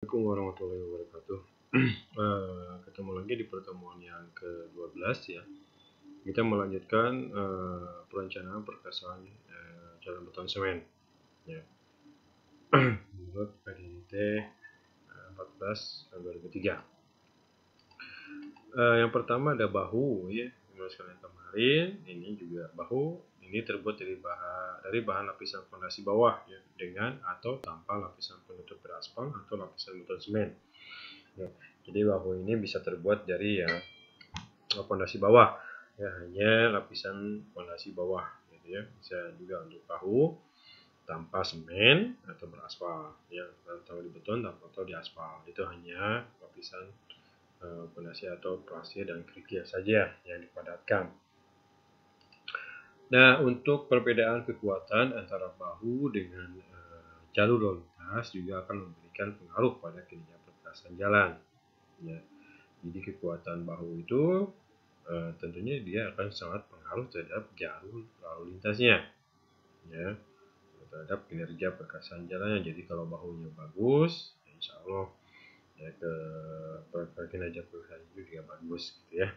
Assalamualaikum warahmatullahi wabarakatuh. Ketemu lagi di pertemuan yang ke-12 ya. Kita melanjutkan perencanaan perkasaan jalan beton semen ya. Menurut PDNT 14/2003. Yang pertama ada bahu ya. Menurut kalian kemarin, ini juga bahu. Ini terbuat dari bahan lapisan fondasi bawah ya, dengan atau tanpa lapisan penutup beraspal atau lapisan beton semen. Ya, jadi bahu ini bisa terbuat dari ya fondasi bawah ya, hanya lapisan fondasi bawah gitu ya. Bisa juga untuk bahu tanpa semen atau beraspal ya, atau di beton atau di aspal, itu hanya lapisan fondasi atau pasir dan kerikil saja yang dipadatkan. Nah, untuk perbedaan kekuatan antara bahu dengan jalur lalu lintas juga akan memberikan pengaruh pada kinerja perkerasan jalan. Ya, jadi kekuatan bahu itu tentunya dia akan sangat pengaruh terhadap jalur lalu lintasnya, ya, terhadap kinerja perkerasan jalannya. Jadi kalau bahunya bagus, ya insya Allah ya kinerja perkerasan itu juga bagus, gitu ya.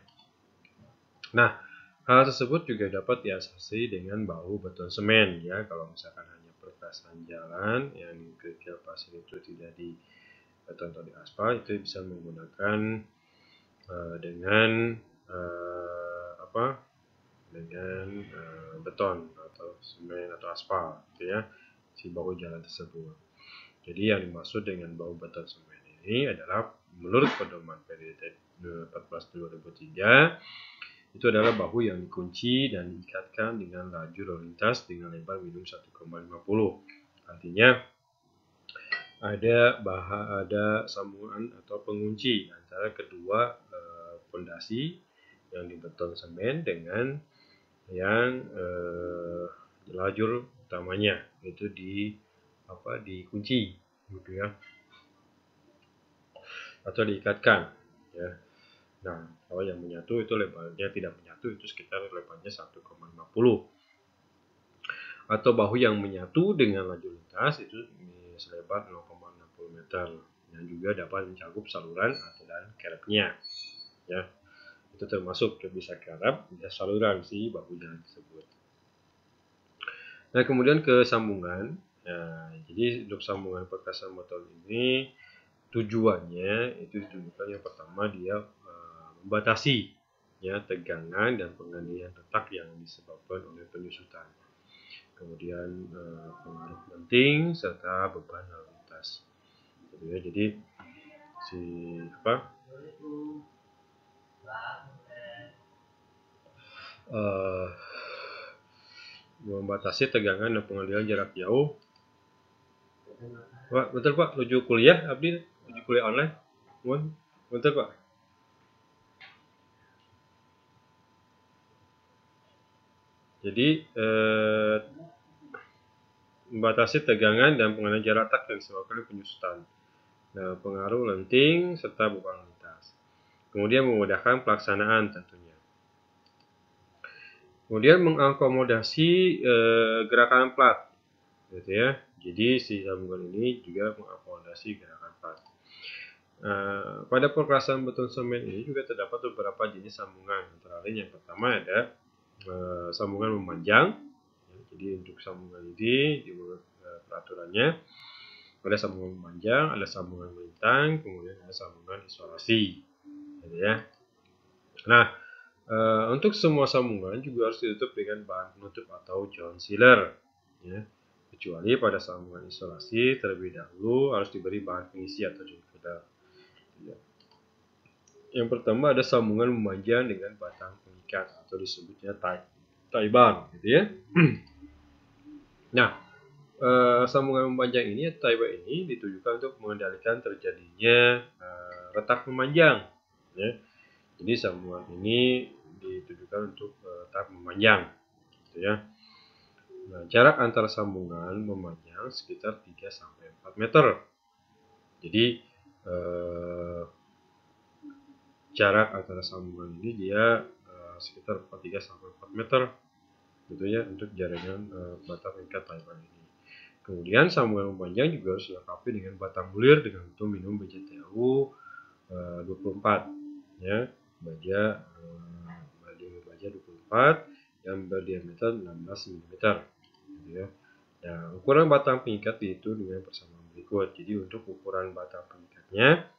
Nah, hal tersebut juga dapat diatasi dengan bahu beton semen ya. Kalau misalkan hanya perkerasan jalan yang kerikil pasir itu tidak di beton atau di aspal, itu bisa menggunakan dengan beton atau semen atau aspal, gitu ya, si bahu jalan tersebut. Jadi yang dimaksud dengan bahu beton semen ini adalah menurut pedoman PDT 14/2003 itu adalah bahu yang dikunci dan diikatkan dengan lajur lalu lintas dengan lebar minimum 1,50. Artinya ada sambungan atau pengunci antara kedua fondasi yang di beton semen dengan yang lajur utamanya, itu dikunci gitu ya, atau diikatkan ya. Nah, kalau yang menyatu itu lebarnya tidak menyatu itu sekitar lebarnya 1,50. Atau bahu yang menyatu dengan lajur lintas itu selebar 0,60 meter yang juga dapat mencakup saluran atau dan kerapnya ya. Itu termasuk bisa kerap, bisa saluran si bahu jalan tersebut. Nah, kemudian ke sambungan. Nah, jadi untuk sambungan perkerasan beton ini tujuannya itu ditunjukkan yang pertama dia membatasi ya tegangan dan pengalihan letak yang disebabkan oleh penyusutan. Kemudian pengaruh penting serta beban lalu lintas. Jadi membatasi tegangan dan pengalihan jarak jauh. Pak, betul Pak, menuju kuliah, Abdi menuju kuliah online. Betul Pak. Jadi membatasi tegangan dan pengalihan jarak letak yang disebabkan penyusutan. Nah, pengaruh lenting serta beban lintas. Kemudian memudahkan pelaksanaan tentunya. Kemudian mengakomodasi gerakan plat, gitu ya. Jadi si sambungan ini juga mengakomodasi gerakan plat. Pada perkerasan beton semen ini juga terdapat beberapa jenis sambungan. Antara lain yang pertama ada sambungan memanjang. Jadi untuk sambungan ini di peraturannya ada sambungan memanjang, ada sambungan melintang, kemudian ada sambungan isolasi, gitu ya. Nah, untuk semua sambungan juga harus ditutup dengan bahan penutup atau John Sealer, ya. Kecuali pada sambungan isolasi terlebih dahulu harus diberi bahan pengisi atau John Sealer. Ya. Yang pertama ada sambungan memanjang dengan batang pengikat atau disebutnya tie bar, gitu ya. Nah, sambungan memanjang ini, tie bar ini ditujukan untuk mengendalikan terjadinya retak memanjang, ya. Jadi sambungan ini ditujukan untuk retak memanjang, gitu ya. Nah, jarak antara sambungan memanjang sekitar 3-4 meter. Jadi jarak antara sambungan ini dia sekitar 3-4 meter, gitu ya, untuk jaringan batang pengikat tie bar ini. Kemudian sambungan memanjang juga harus dilengkapi dengan batang bulir dengan bentuk minimum BJTU 24 ya, baja 24 yang berdiameter 16 mm gitu ya. Nah, ukuran batang pengikat dihitung dengan persamaan berikut. Jadi untuk ukuran batang pengikatnya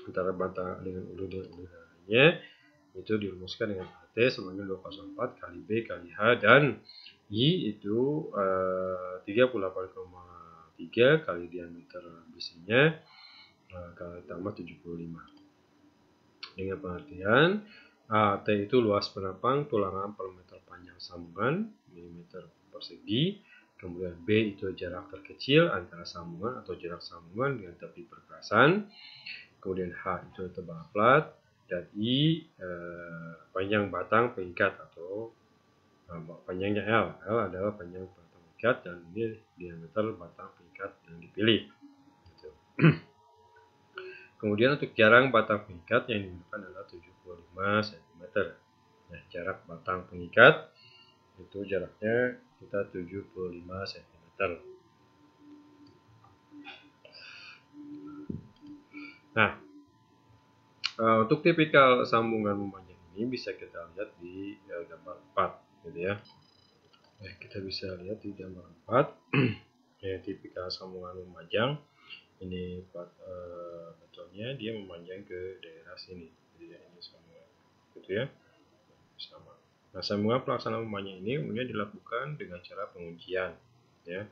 antara batang dengan ulu lainnya itu dirumuskan dengan AT sama dengan 204 kali B kali H dan I itu 38,3 kali diameter besinya kali tambah 75. Dengan pengertian AT itu luas penopang tulangan per meter panjang sambungan milimeter persegi. Kemudian B itu jarak terkecil antara sambungan atau jarak sambungan dengan tepi perkerasan. Kemudian H itu tebal plat dan I panjang batang pengikat atau panjangnya L. L adalah panjang batang pengikat dan ini diameter batang pengikat yang dipilih. Gitu. Kemudian untuk jarak batang pengikat yang digunakan adalah 75 cm. Nah, jarak batang pengikat itu jaraknya kita 75 cm. Nah, untuk tipikal sambungan memanjang ini bisa kita lihat di gambar 4 gitu ya. Kita bisa lihat di gambar 4 ya, tipikal sambungan memanjang ini betulnya dia memanjang ke daerah sini. Jadi ini sambungan gitu ya. Sama. Nah, sambungan pelaksanaan memanjang ini umumnya dilakukan dengan cara penguncian ya.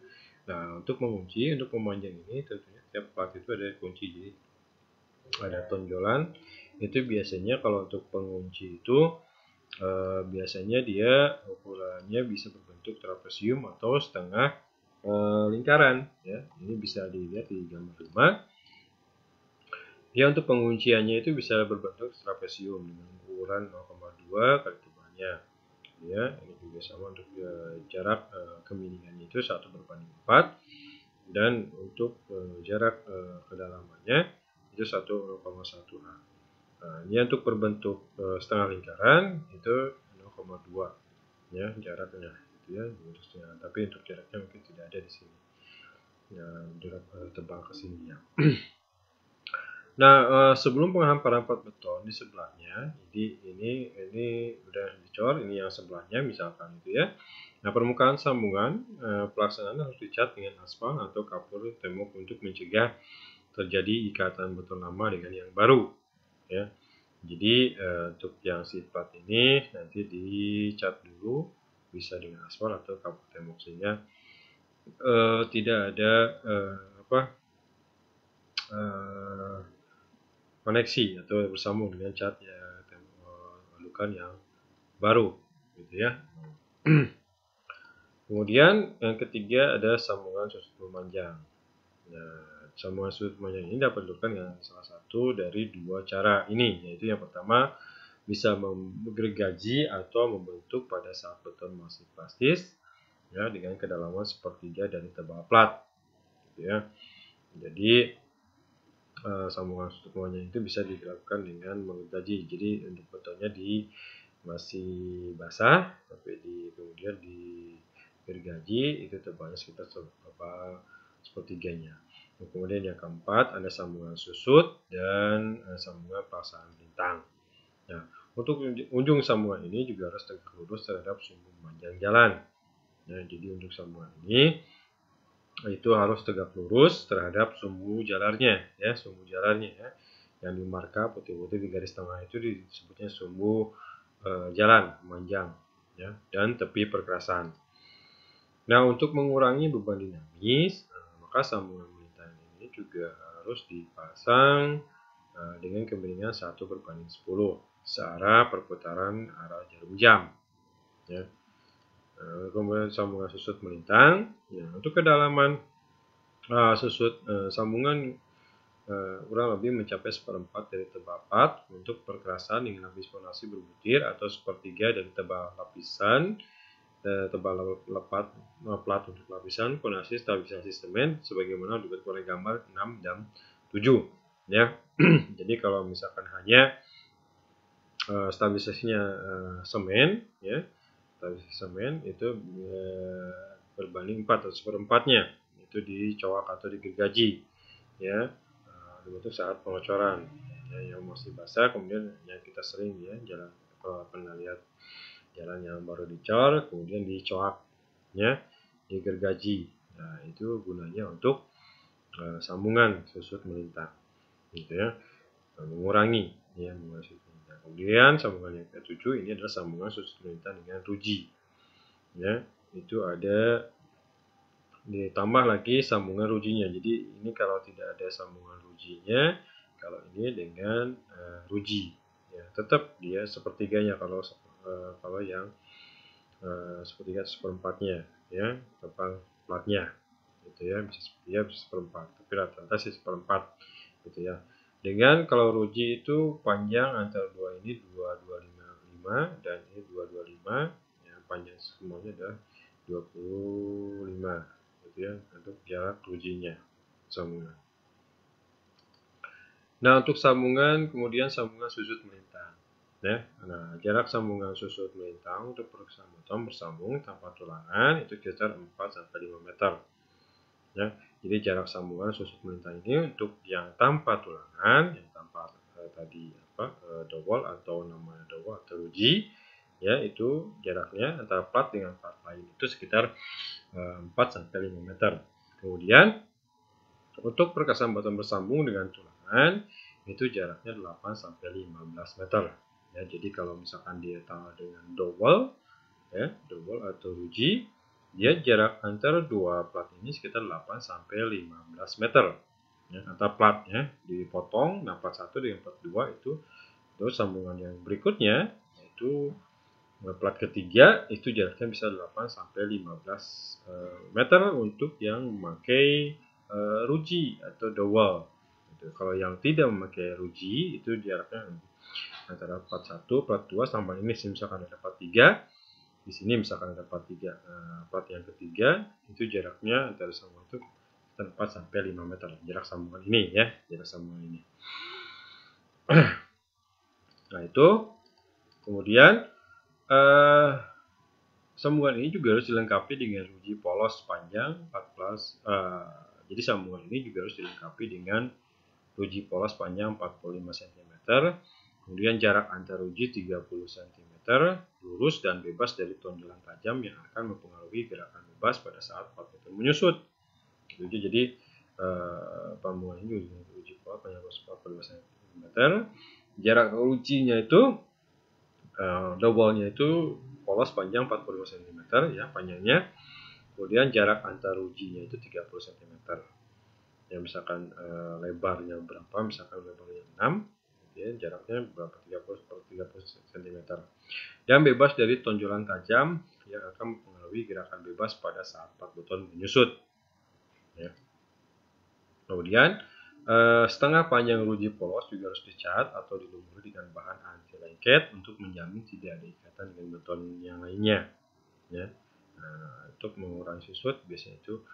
Nah, untuk mengunci untuk memanjang ini tentunya tiap plat itu ada kunci, jadi ada tonjolan. Itu biasanya kalau untuk pengunci itu biasanya dia ukurannya bisa berbentuk trapesium atau setengah lingkaran ya. Ini bisa dilihat di gambar 5. Ya, untuk pengunciannya itu bisa berbentuk trapesium dengan ukuran 0,2 kali tebalnya ya. Ini juga sama untuk jarak kemiringannya itu 1/4 dan untuk jarak kedalamannya itu 1,1 H. Nah, ini untuk berbentuk setengah lingkaran itu 0,2 ya jaraknya gitu ya. Tapi untuk jaraknya mungkin tidak ada di sini. Ya, jarak tebal ke sini ya. Nah, sebelum penghamparan plat beton di sebelahnya, jadi ini udah dicor, ini yang sebelahnya misalkan gitu ya. Nah, permukaan sambungan pelaksanaan harus dicat dengan aspal atau kapur tembok untuk mencegah terjadi ikatan beton lama dengan yang baru ya. Jadi untuk yang si plat ini nanti dicat dulu bisa dengan aspal atau kapur tembok sehingga tidak ada koneksi atau bersambung dengan cat ya walukan yang baru gitu ya. Kemudian yang ketiga ada sambungan susut memanjang. Nah, sambungan susut memanjang ini dapat dilakukan dengan salah satu dari dua cara ini, yaitu yang pertama bisa menggergaji atau membentuk pada saat beton masih plastis ya dengan kedalaman sepertiga dari tebal plat gitu ya. Jadi sambungan susut memanjang itu bisa dilakukan dengan menggergaji. Jadi untuk betonnya masih basah tapi kemudian digergaji itu tebalnya sekitar sepertiganya. Kemudian yang keempat ada sambungan susut dan sambungan pelaksanaan bintang. Nah, untuk ujung sambungan ini juga harus tegak lurus terhadap sumbu memanjang jalan. Nah, jadi untuk sambungan ini itu harus tegak lurus terhadap sumbu jalarnya ya, yang dimarka putih-putih di garis tengah itu disebutnya sumbu jalan memanjang ya, dan tepi perkerasan. Nah, untuk mengurangi beban dinamis, maka sambungan melintang ini juga harus dipasang dengan kemiringan 1/10 searah perputaran arah jarum jam ya. Kemudian sambungan susut melintang ya, untuk kedalaman susut sambungan kurang lebih mencapai 1/4 dari tebal plat untuk perkerasan dengan lapis fondasi berbutir atau 1/3 dari tebal lapisan tebal plat untuk lapisan fondasi stabilisasi semen sebagaimana dibuat oleh gambar 6 dan 7 ya. Jadi kalau misalkan hanya stabilisasinya semen ya, stabilisasi semen itu berbanding 4 atau seperempatnya, itu dicoak atau digergaji, ya, dibentuk saat pengocoran, ya, yang masih basah. Kemudian yang kita sering ya jalan, kalau pernah lihat jalan yang baru dicor kemudian dicoak, ya, digergaji. Nah, itu gunanya untuk sambungan susut melintang, gitu ya, mengurangi ya susut melintang. Kemudian sambungan yang ke-7 ini adalah sambungan susut melintang dengan ruji, ya, itu ada ditambah lagi sambungan rujinya. Jadi ini kalau tidak ada sambungan rujinya, kalau ini dengan ruji, ya, tetap dia sepertiganya kalau yang sepertiga seperempatnya, ya, tebal platnya, gitu ya, bisa sepertiga bisa seperempat, tapi rata-rata sih seperempat, gitu ya. Dengan kalau ruji itu panjang antara dua ini 2255 dan ini 225, ya, panjang semuanya adalah 25, gitu ya, untuk jarak rujinya sambungan. Nah, untuk sambungan kemudian sambungan susut melintang, ya. Nah, jarak sambungan susut melintang untuk perkiraan beton bersambung tanpa tulangan itu sekitar 4-5 meter. Ya, jadi jarak sambungan susut melintang ini untuk yang tanpa tulangan, yang tanpa tadi dowel atau namanya dowel atau ruji, ya, itu jaraknya antara plat dengan plat lain itu sekitar 4-5 meter. Kemudian untuk perkasan beton bersambung dengan tulangan itu jaraknya 8-15 meter. Ya, jadi kalau misalkan dia tahu dengan dowel, ya, dowel atau ruji, dia jarak antara dua plat ini sekitar 8-15 meter, ya, antar plat, ya, dipotong. Nah, plat 1 dengan plat 2 itu terus sambungan yang berikutnya itu plat ketiga itu jaraknya bisa 8-15 meter untuk yang memakai ruji atau dowel. Gitu. Kalau yang tidak memakai ruji itu jaraknya antara plat 1, plat 2 sama ini, misalkan ada plat 3. Di sini misalkan ada plat 3, plat yang ketiga itu jaraknya antara sambungan itu 4-5 meter, jarak sambungan ini, ya, jarak sambungan ini. Nah, itu kemudian sambungan ini juga harus dilengkapi dengan ruji polos panjang 14. Jadi sambungan ini juga harus dilengkapi dengan ruji polos panjang 45 cm. Kemudian jarak antar ruji 30 cm, lurus dan bebas dari tonjolan tajam yang akan mempengaruhi gerakan bebas pada saat plat beton menyusut. Jadi sambungan ini ruji polos panjang 45 cm. Jarak rujinya itu dowelnya itu polos panjang 45 cm, ya, panjangnya. Kemudian jarak antar rujinya itu 30 cm. Ya, misalkan lebarnya berapa, misalkan lebarnya 6, ya, jaraknya berapa, 30 cm. Dan bebas dari tonjolan tajam yang akan mempengaruhi gerakan bebas pada saat plat beton menyusut. Ya. Kemudian setengah panjang ruji polos juga harus dicat atau dilumuri dengan bahan anti lengket untuk menjamin tidak ada ikatan dengan beton yang lainnya, ya. Nah, untuk mengurangi susut biasanya itu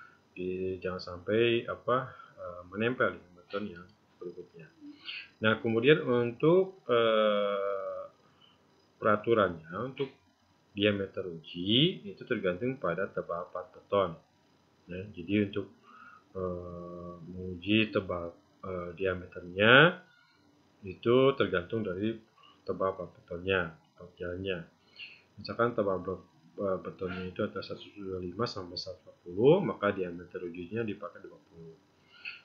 jangan sampai menempel dengan beton yang berikutnya. Nah, kemudian untuk peraturannya untuk diameter ruji itu tergantung pada tebal plat beton, ya. Jadi untuk menguji tebal diameternya itu tergantung dari tebal plat betonnya atau jalannya. Misalkan tebal betonnya itu antara 125 sampai 140, maka diameter rujinya dipakai 20.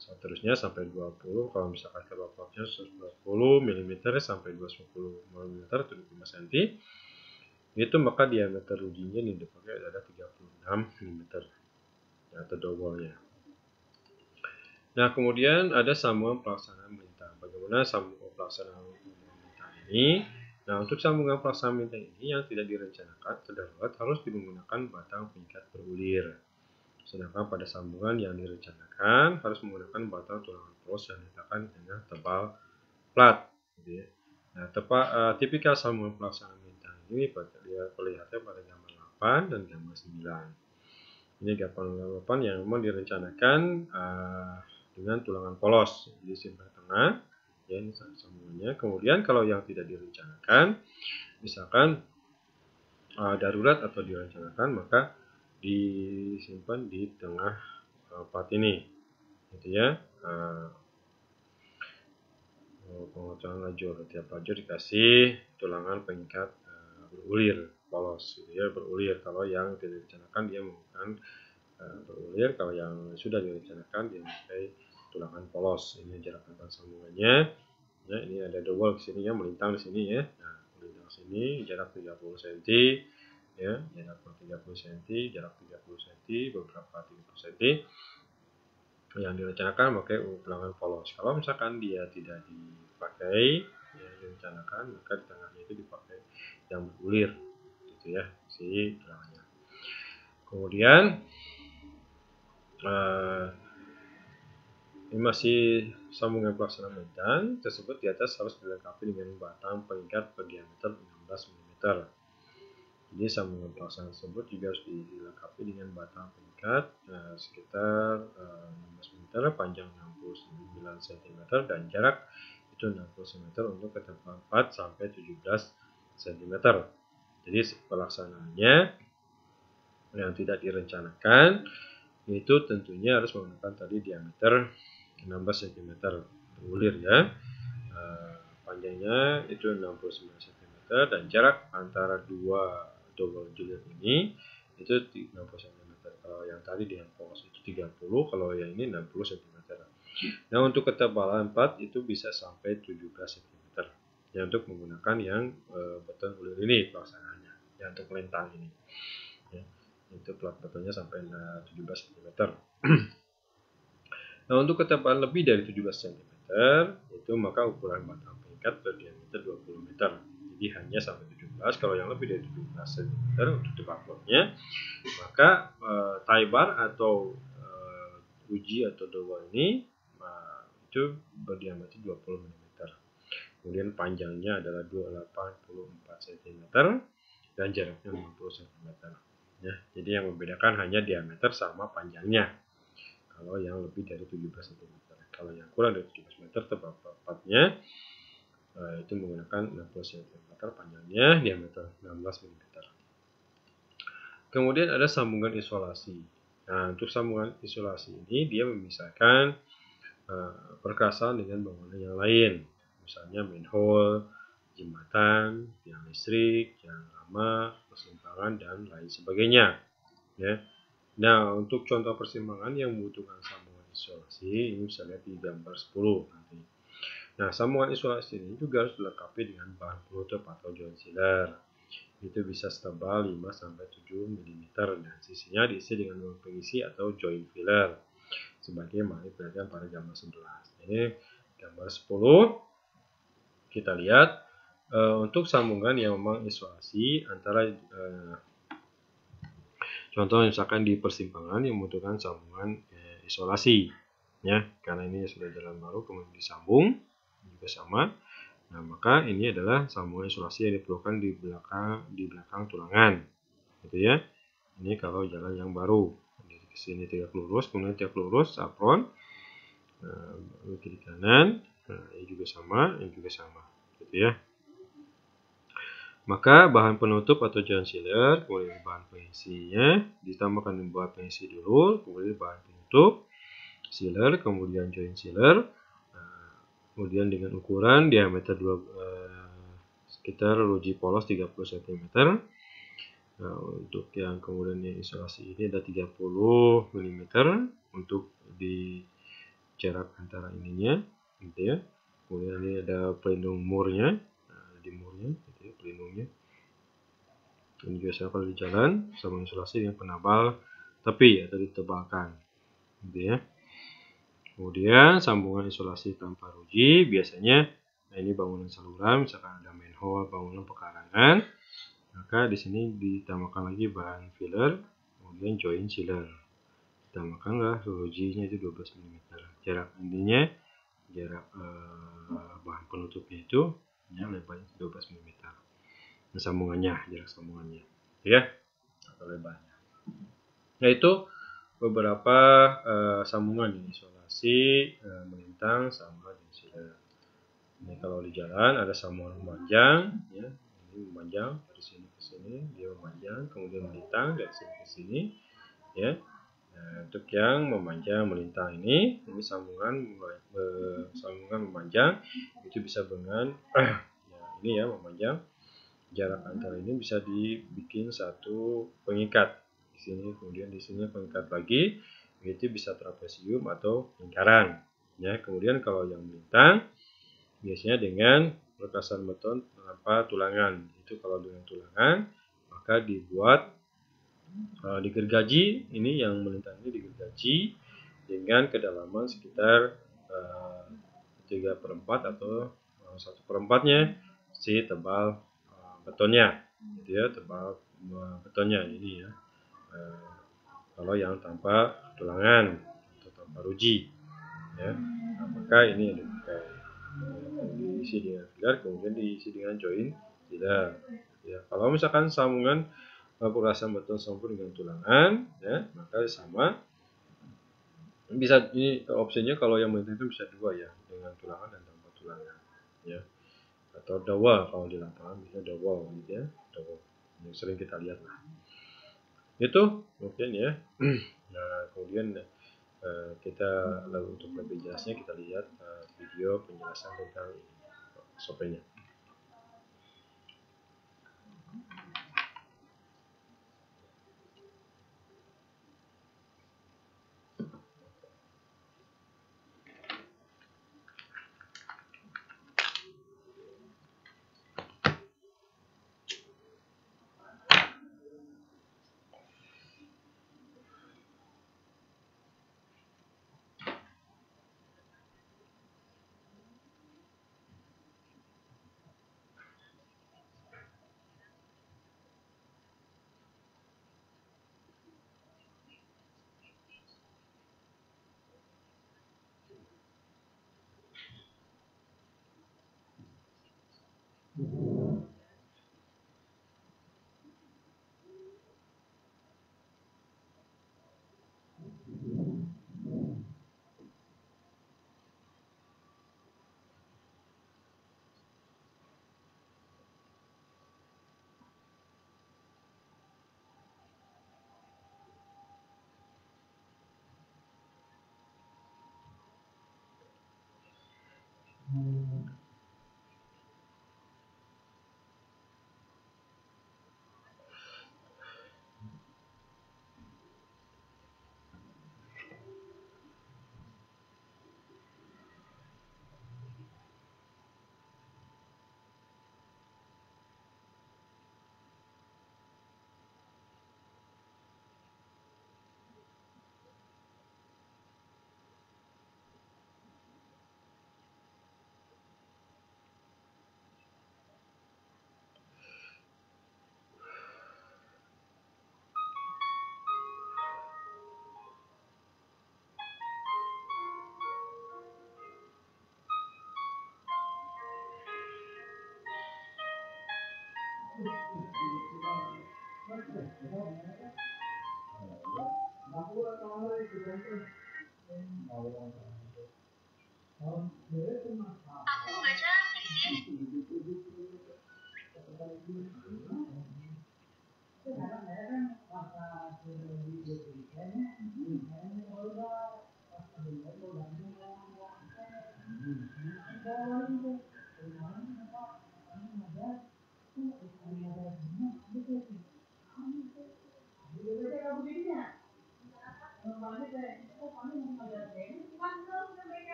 Seterusnya sampai 20. Kalau misalkan tebal platnya 120 mm sampai 210 mm atau 25 cm, itu maka diameter rujinya yang dipakai adalah 36 mm atau dowelnya. Nah, kemudian ada sambungan pelaksanaan melintang. Bagaimana sambungan pelaksanaan melintang ini? Nah, untuk sambungan pelaksanaan melintang ini yang tidak direncanakan terdapat harus menggunakan batang pengikat berulir. Sedangkan pada sambungan yang direncanakan harus menggunakan batang tulangan polos yang diletakkan dengan tebal plat. Nah, tipikal sambungan pelaksanaan melintang ini terlihatnya pada gambar 8 dan gambar 9. Ini gambar 8 yang memang direncanakan dengan tulangan polos, jadi simpang tengah, ya, ini sambungannya. Kemudian kalau yang tidak direncanakan, misalkan darurat atau direncanakan, maka disimpan di tengah plat ini, gitu ya. Pengocokan lajur, tiap lajur dikasih tulangan pengikat berulir polos, gitu ya, berulir. Kalau yang tidak direncanakan dia menggunakan berulir, kalau yang sudah direncanakan dia memakai tulangan polos. Ini jarak antar sambungannya. Ya, ini ada double ke sini ya, melintang di sini ya. Nah, melintang sini jarak 30 cm ya, jarak 30 cm, jarak 30 cm, beberapa 30 cm. Yang direncanakan pakai tulangan polos. Kalau misalkan dia tidak dipakai, ya, direncanakan, maka di tengahnya itu dipakai yang berulir, gitu ya, si tulangannya. Kemudian ini masih sambungan pelaksanaan melintang tersebut di atas harus dilengkapi dengan batang pengikat berdiameter 16 mm. Jadi sambungan pelaksanaan tersebut juga harus dilengkapi dengan batang pengikat sekitar 16 mm, panjang 69 cm dan jarak itu 60 cm untuk ketebalan 4 sampai 17 cm. Jadi pelaksanaannya yang tidak direncanakan itu tentunya harus menggunakan tadi diameter 16 cm berulir ya, panjangnya itu 69 cm dan jarak antara dua double juliet ini itu 60 cm. Kalau yang tadi di polos itu 30, kalau yang ini 60 cm. Nah, untuk ketebalan plat itu bisa sampai 17 cm ya, untuk menggunakan yang beton ulir ini pelaksanaannya ya, untuk melintang ini ya, itu plat betonnya sampai 17 cm. Nah, untuk ketebalan lebih dari 17 cm itu maka ukuran batang pengikat berdiameter 20 meter. Jadi hanya sampai 17. Kalau yang lebih dari 17 cm untuk tebal plotnya, maka tie bar atau uji atau double ini itu berdiameter 20 mm. Kemudian panjangnya adalah 84 cm dan jaraknya 50 cm. Ya, jadi yang membedakan hanya diameter sama panjangnya. Kalau yang lebih dari 17 cm. Kalau yang kurang dari 17 meter tebal platnya itu menggunakan 60 cm panjangnya, diameter 16 mm. Kemudian ada sambungan isolasi. Nah, untuk sambungan isolasi ini dia memisahkan perkerasan dengan bangunan yang lain. Misalnya manhole, jembatan, tiang listrik, jalan lama, persimpangan dan lain sebagainya. Ya. Nah, untuk contoh persimpangan yang membutuhkan sambungan isolasi, ini bisa lihat di gambar 10 nanti. Nah, sambungan isolasi ini juga harus dilengkapi dengan bahan penutup atau joint sealer. Itu bisa setebal 5-7 mm dan sisinya diisi dengan uang pengisi atau joint filler sebagai mana diperlihatkan pada gambar 11. Ini gambar 10 kita lihat untuk sambungan yang memang isolasi antara contoh misalkan di persimpangan yang membutuhkan sambungan isolasi ya, karena ini sudah jalan baru kemudian disambung juga sama. Nah, maka ini adalah sambungan isolasi yang diperlukan di belakang tulangan, gitu ya. Ini kalau jalan yang baru, dari sini tegak lurus, kemudian tegak lurus, apron, kiri kanan, ini juga sama, gitu ya. Maka bahan penutup atau joint sealer, kemudian bahan pengisinya, ditambahkan bahan pengisi dulu, kemudian bahan penutup, sealer, kemudian joint sealer, kemudian dengan ukuran diameter sekitar ruji polos 30 cm. Nah, untuk yang kemudian yang isolasi ini ada 30 mm untuk di jarak antara ininya, gitu ya. Kemudian ini ada pelindung murnya, di murnya, gitu ya, pelindungnya. Ini juga saya kalau di jalan sama isolasi dengan penambal tepi atau ditebalkan, gitu ya. Kemudian sambungan isolasi tanpa ruji biasanya, nah ini bangunan saluran, misalkan ada manhole, bangunan pekarangan, maka di sini ditambahkan lagi bahan filler, kemudian joint sealer. Ditambahkanlah rujinya itu 12 mm. Jarak intinya, jarak bahan penutupnya itu lebarnya 12 mm. Nah, sambungannya, jarak sambungannya, ya, atau lebarnya. Nah, itu beberapa sambungan yang isolasi, melintang, sama joint sealer. Ini kalau di jalan ada sambungan memanjang, ya, ini memanjang dari sini ke sini, dia memanjang, kemudian melintang dari sini ke sini, ya. Nah, untuk yang memanjang melintang ini sambungan memanjang itu bisa dengan ya, ini ya memanjang. Jarak antara ini bisa dibikin satu pengikat di sini, kemudian di sini pengikat lagi, itu bisa trapesium atau lingkaran. Ya, kemudian kalau yang melintang biasanya dengan perkasan beton tanpa tulangan. Itu kalau dengan tulangan maka dibuat digergaji, ini yang melintang ini digergaji dengan kedalaman sekitar 3/4 atau 1/4-nya si tebal betonnya, gitu ya, tebal betonnya ini ya. Kalau yang tanpa tulangan atau tanpa ruji, ya, nah, maka ini yang dipakai. Diisi dengan pilar, kemudian diisi dengan join pilar. Ya, kalau misalkan sambungan perluasan beton sambung dengan tulangan, ya, maka sama. Bisa ini opsinya kalau yang melintang itu bisa dua ya, dengan tulangan dan tanpa tulangan, ya. Atau double kalau di lapangan bisa double gitu ya, double yang sering kita lihat lah. Itu mungkin ya. Nah, kemudian kita lalu untuk lebih jelasnya kita lihat video penjelasan tentang SOP-nya.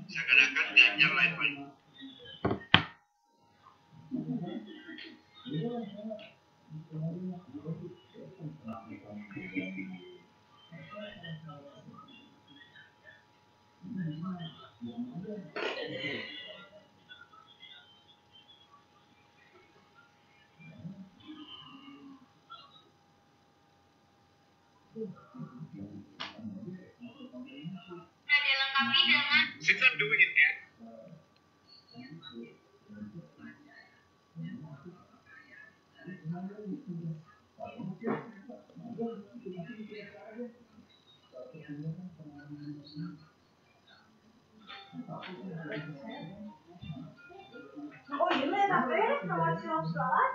Seakan-akan yang lain. Dilengkapi dengan She's not doing it yet. Oh iya, tapi kalau sirup salad.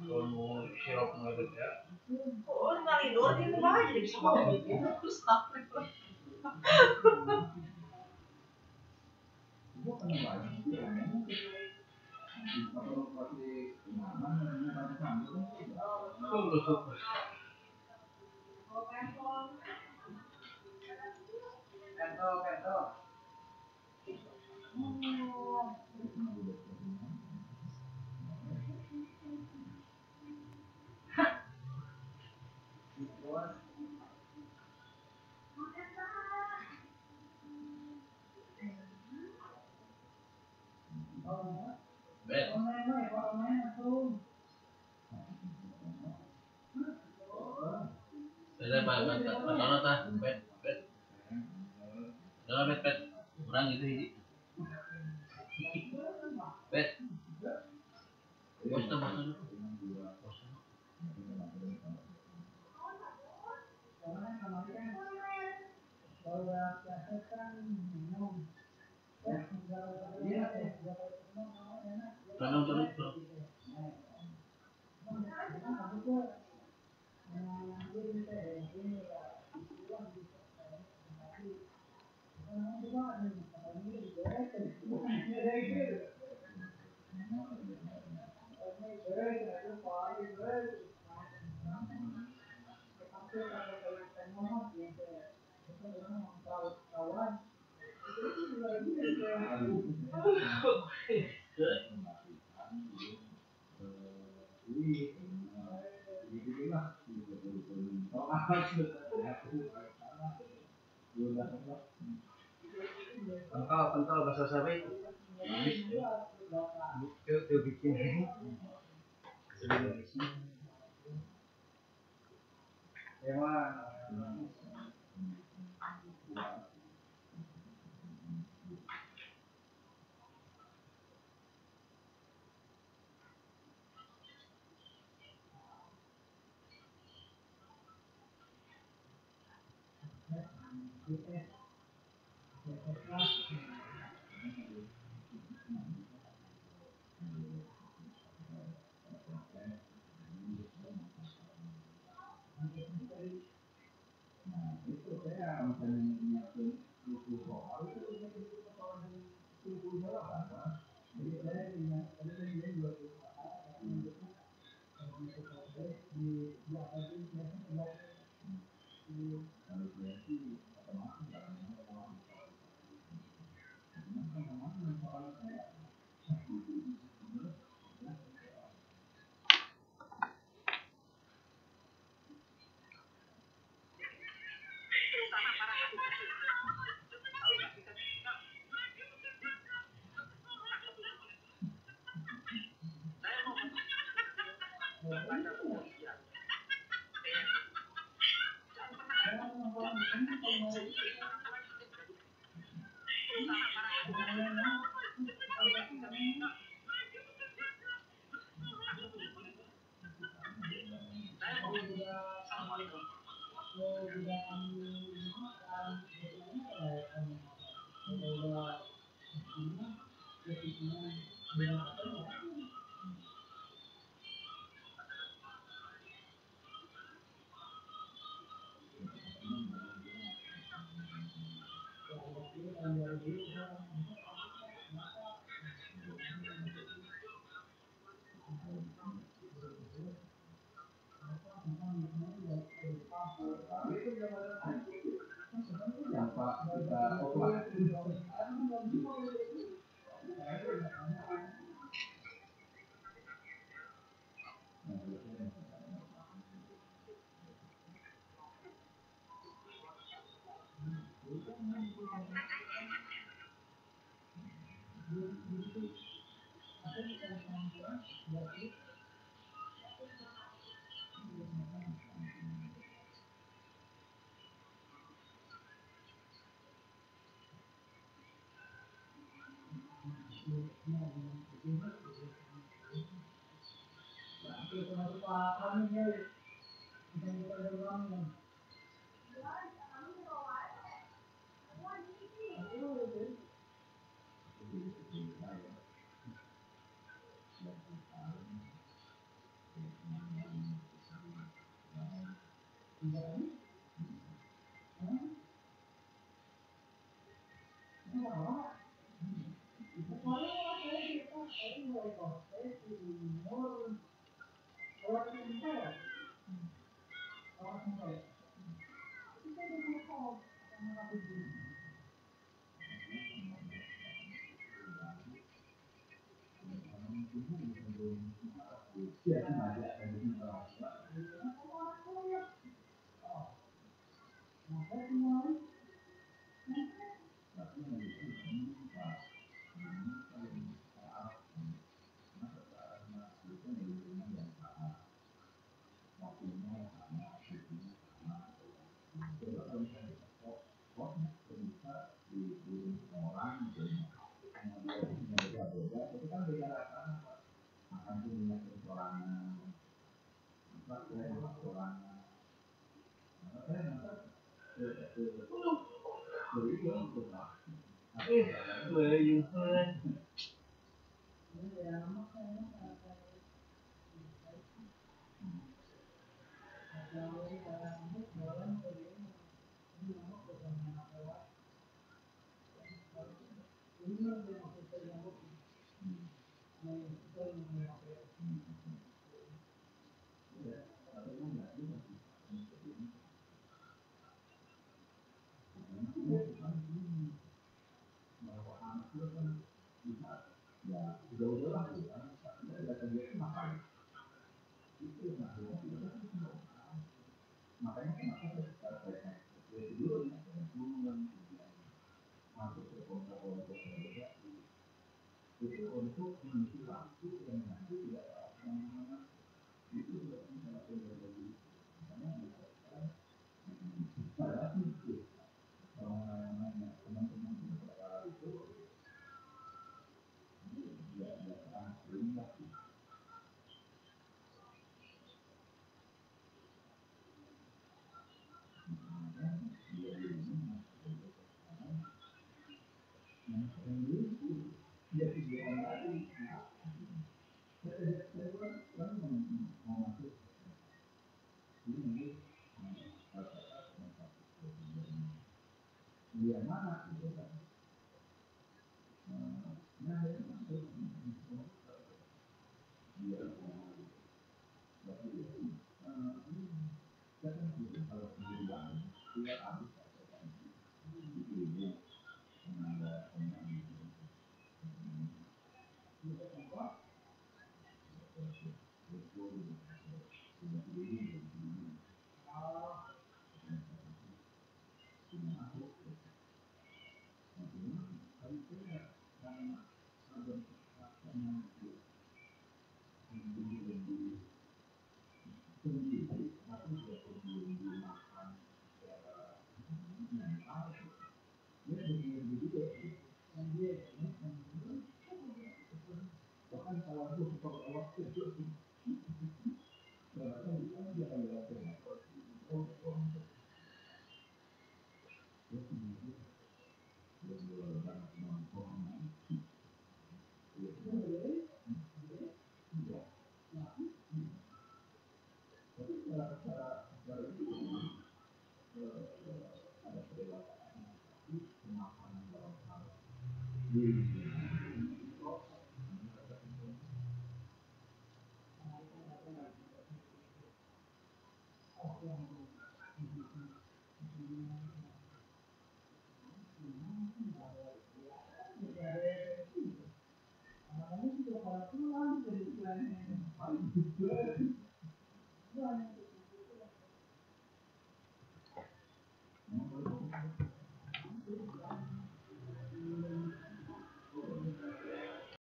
Kalau sirup ngedet ya. Oh, sekali doang dia mau aja jadi bisa makan gitu. Terus apa? Bet. Ada apa tah? Bet. Jangan bet. Kurang gitu ini. Bet. Bos. Turun. Kental bahasa sapi. Itu bikin.